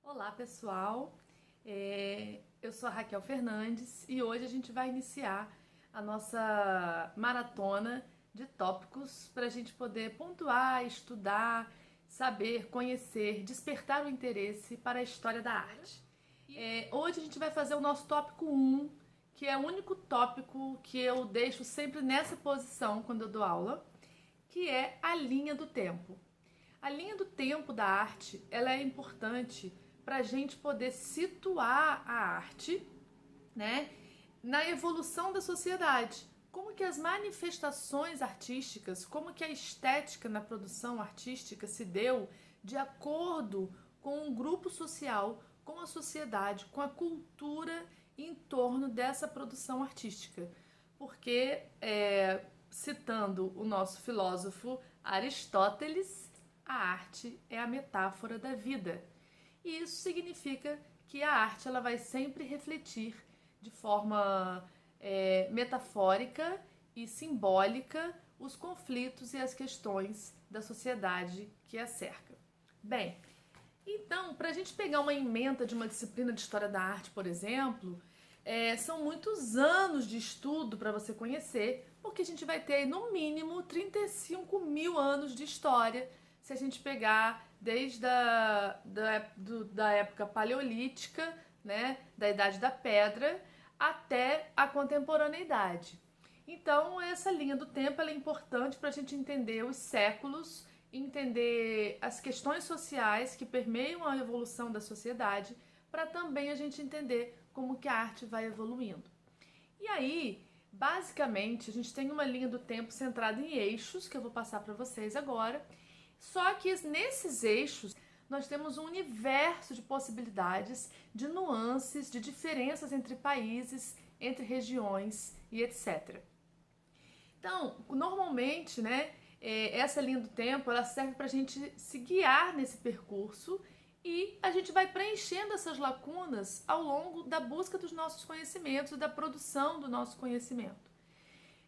Olá pessoal, eu sou a Raquel Fernandes e hoje a gente vai iniciar a nossa maratona de tópicos para a gente poder pontuar, estudar, saber, conhecer, despertar o interesse para a história da arte. Hoje a gente vai fazer o nosso tópico 1, que é o único tópico que eu deixo sempre nessa posição quando eu dou aula, que é a linha do tempo. A linha do tempo da arte, ela é importante para a gente poder situar a arte, né, na evolução da sociedade. Como que as manifestações artísticas, como que a estética na produção artística se deu de acordo com um grupo social, com a sociedade, com a cultura em torno dessa produção artística. Porque, citando o nosso filósofo Aristóteles, a arte é a metáfora da vida. E isso significa que a arte ela vai sempre refletir de forma metafórica e simbólica os conflitos e as questões da sociedade que a cerca. Bem, então, para a gente pegar uma ementa de uma disciplina de História da Arte, por exemplo, são muitos anos de estudo para você conhecer, porque a gente vai ter no mínimo 35 mil anos de história, se a gente pegar desde da época paleolítica, né, da Idade da Pedra, até a contemporaneidade. Então, essa linha do tempo ela é importante para a gente entender os séculos, entender as questões sociais que permeiam a evolução da sociedade, para também a gente entender como que a arte vai evoluindo. E aí, basicamente, a gente tem uma linha do tempo centrada em eixos, que eu vou passar para vocês agora. Só que nesses eixos nós temos um universo de possibilidades, de nuances, de diferenças entre países, entre regiões e etc. Então, normalmente, né, essa linha do tempo ela serve para a gente se guiar nesse percurso e a gente vai preenchendo essas lacunas ao longo da busca dos nossos conhecimentos e da produção do nosso conhecimento.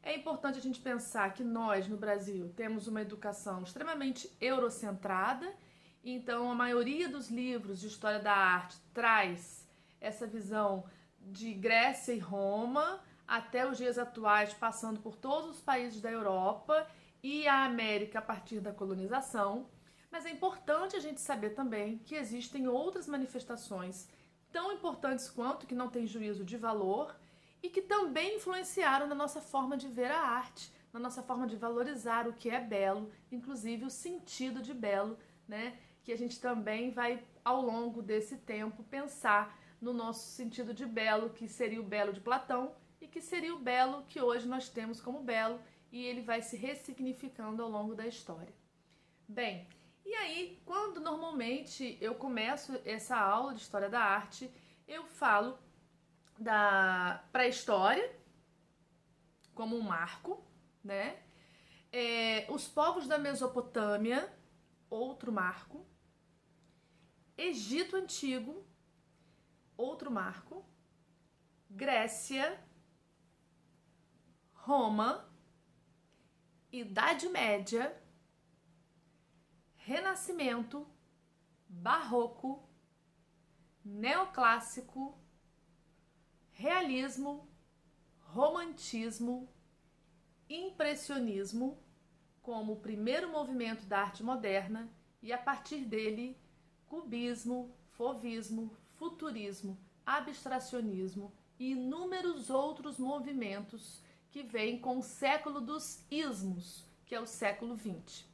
É importante a gente pensar que nós, no Brasil, temos uma educação extremamente eurocentrada, então a maioria dos livros de história da arte traz essa visão de Grécia e Roma até os dias atuais, passando por todos os países da Europa e a América a partir da colonização. Mas é importante a gente saber também que existem outras manifestações tão importantes quanto, que não têm juízo de valor, e que também influenciaram na nossa forma de ver a arte, na nossa forma de valorizar o que é belo, inclusive o sentido de belo, né? Que a gente também vai, ao longo desse tempo, pensar no nosso sentido de belo, que seria o belo de Platão, e que seria o belo que hoje nós temos como belo, e ele vai se ressignificando ao longo da história. Bem, e aí, quando normalmente eu começo essa aula de História da Arte, eu falo da pré-história como um marco, né? Os povos da Mesopotâmia, outro marco. Egito Antigo, outro marco. Grécia, Roma, Idade Média, Renascimento, Barroco, Neoclássico, Realismo, Romantismo, Impressionismo, como o primeiro movimento da arte moderna, e a partir dele, Cubismo, Fauvismo, Futurismo, Abstracionismo e inúmeros outros movimentos que vêm com o século dos ismos, que é o século XX.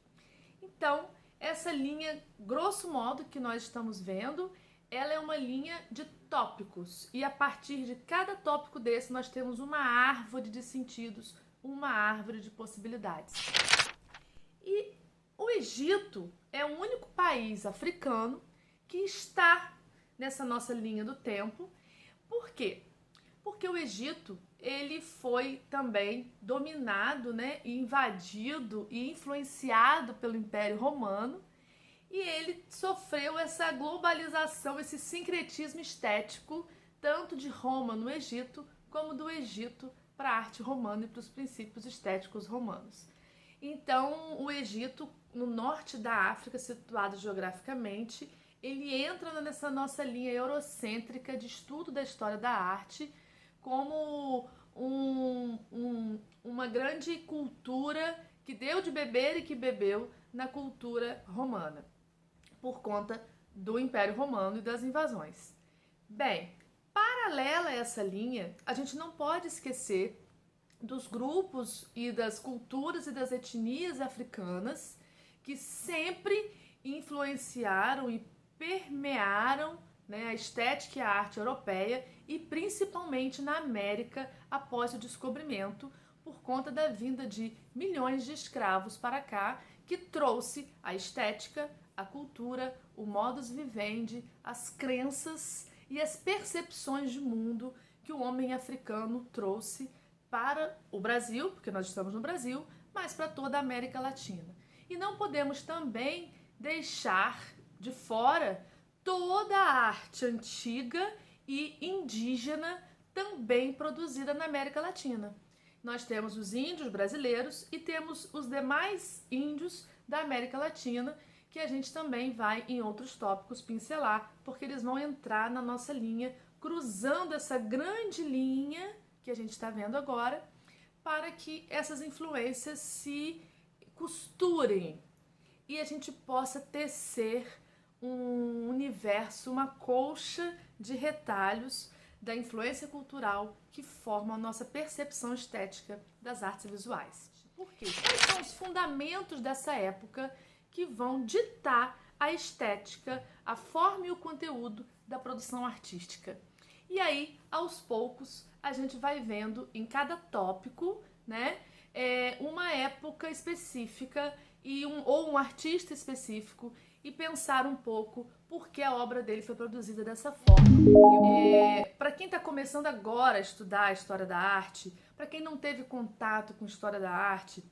Então, essa linha, grosso modo, que nós estamos vendo, ela é uma linha de tópicos, e a partir de cada tópico desse nós temos uma árvore de sentidos, uma árvore de possibilidades. E o Egito é o único país africano que está nessa nossa linha do tempo. Por quê? Porque o Egito ele foi também dominado, né, invadido e influenciado pelo Império Romano, e ele sofreu essa globalização, esse sincretismo estético, tanto de Roma no Egito, como do Egito para a arte romana e para os princípios estéticos romanos. Então, o Egito, no norte da África, situado geograficamente, ele entra nessa nossa linha eurocêntrica de estudo da história da arte como uma grande cultura que deu de beber e que bebeu na cultura romana, por conta do Império Romano e das invasões. Bem, paralela a essa linha, a gente não pode esquecer dos grupos e das culturas e das etnias africanas que sempre influenciaram e permearam, né, a estética e a arte europeia, e principalmente na América após o descobrimento, por conta da vinda de milhões de escravos para cá, que trouxe a estética, a cultura, o modus vivendi, as crenças e as percepções de mundo que o homem africano trouxe para o Brasil, porque nós estamos no Brasil, mas para toda a América Latina. E não podemos também deixar de fora toda a arte antiga e indígena também produzida na América Latina. Nós temos os índios brasileiros e temos os demais índios da América Latina, que a gente também vai em outros tópicos pincelar, porque eles vão entrar na nossa linha, cruzando essa grande linha que a gente está vendo agora, para que essas influências se costurem e a gente possa tecer um universo, uma colcha de retalhos da influência cultural que formam a nossa percepção estética das artes visuais. Por quê? Quais são os fundamentos dessa época que vão ditar a estética, a forma e o conteúdo da produção artística? E aí, aos poucos, a gente vai vendo em cada tópico, né, uma época específica ou um artista específico, e pensar um pouco por que a obra dele foi produzida dessa forma. Para quem está começando agora a estudar a história da arte, para quem não teve contato com história da arte,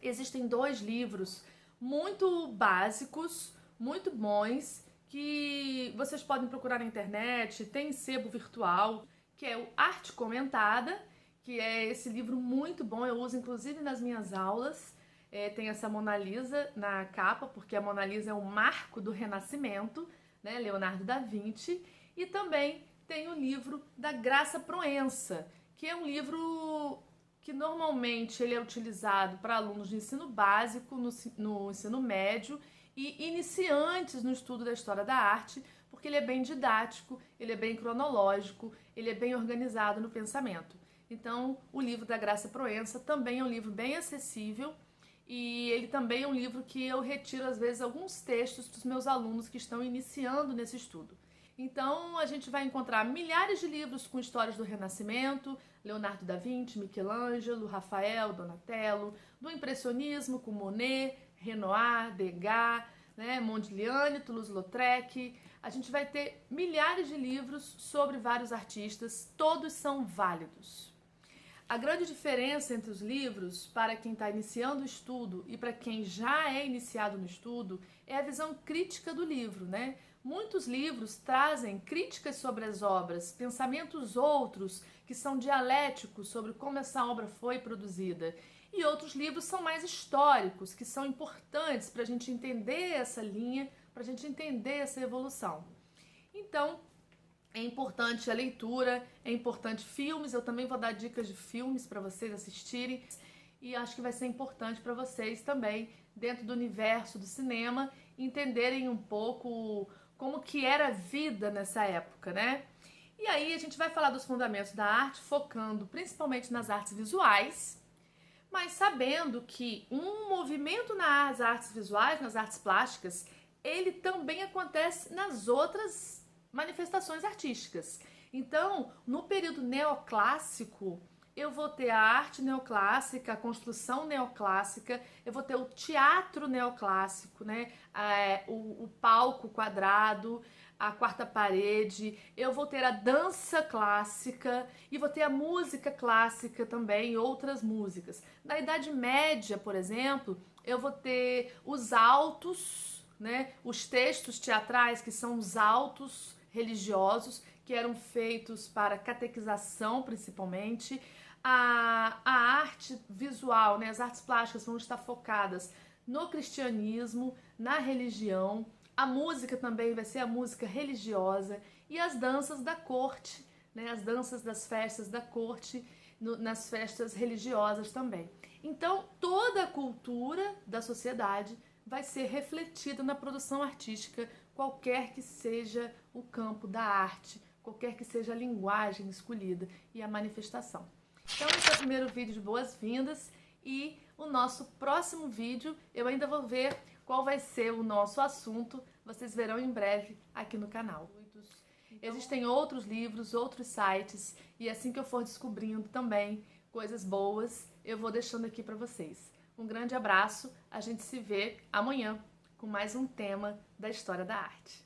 existem 2 livros muito básicos, muito bons, que vocês podem procurar na internet, tem sebo virtual, que é o Arte Comentada, que é esse livro muito bom, eu uso inclusive nas minhas aulas. Tem essa Mona Lisa na capa, porque a Mona Lisa é um marco do Renascimento, né, Leonardo da Vinci. E também tem o livro da Graça Proença, que é um livro que normalmente ele é utilizado para alunos de ensino básico, no ensino médio e iniciantes no estudo da história da arte, porque ele é bem didático, ele é bem cronológico, ele é bem organizado no pensamento. Então, o livro da Graça Proença também é um livro bem acessível, e ele também é um livro que eu retiro, às vezes, alguns textos para os meus alunos que estão iniciando nesse estudo. Então, a gente vai encontrar milhares de livros com histórias do Renascimento, Leonardo da Vinci, Michelangelo, Rafael, Donatello, do Impressionismo com Monet, Renoir, Degas, né, Modigliani, Toulouse-Lautrec. A gente vai ter milhares de livros sobre vários artistas, todos são válidos. A grande diferença entre os livros, para quem está iniciando o estudo e para quem já é iniciado no estudo, é a visão crítica do livro, né? Muitos livros trazem críticas sobre as obras, pensamentos outros que são dialéticos sobre como essa obra foi produzida. E outros livros são mais históricos, que são importantes para a gente entender essa linha, para a gente entender essa evolução. Então, é importante a leitura, é importante filmes, eu também vou dar dicas de filmes para vocês assistirem, e acho que vai ser importante para vocês também, dentro do universo do cinema, entenderem um pouco como que era a vida nessa época, né? E aí a gente vai falar dos fundamentos da arte, focando principalmente nas artes visuais, mas sabendo que um movimento nas artes visuais, nas artes plásticas, ele também acontece nas outras manifestações artísticas. Então, no período neoclássico, eu vou ter a arte neoclássica, a construção neoclássica, eu vou ter o teatro neoclássico, né? O palco quadrado, a quarta parede, eu vou ter a dança clássica e vou ter a música clássica também e outras músicas. Na Idade Média, por exemplo, eu vou ter os autos, né? Os textos teatrais, que são os autos religiosos, que eram feitos para catequização, principalmente, A arte visual, né, as artes plásticas vão estar focadas no cristianismo, na religião. A música também vai ser a música religiosa e as danças da corte, né, as danças das festas da corte, nas festas religiosas também. Então, toda a cultura da sociedade vai ser refletida na produção artística, qualquer que seja o campo da arte, qualquer que seja a linguagem escolhida e a manifestação. Então, esse é o primeiro vídeo de boas-vindas e o nosso próximo vídeo eu ainda vou ver qual vai ser o nosso assunto, vocês verão em breve aqui no canal. Existem outros livros, outros sites e assim que eu for descobrindo também coisas boas, eu vou deixando aqui para vocês. Um grande abraço, a gente se vê amanhã com mais um tema da história da arte.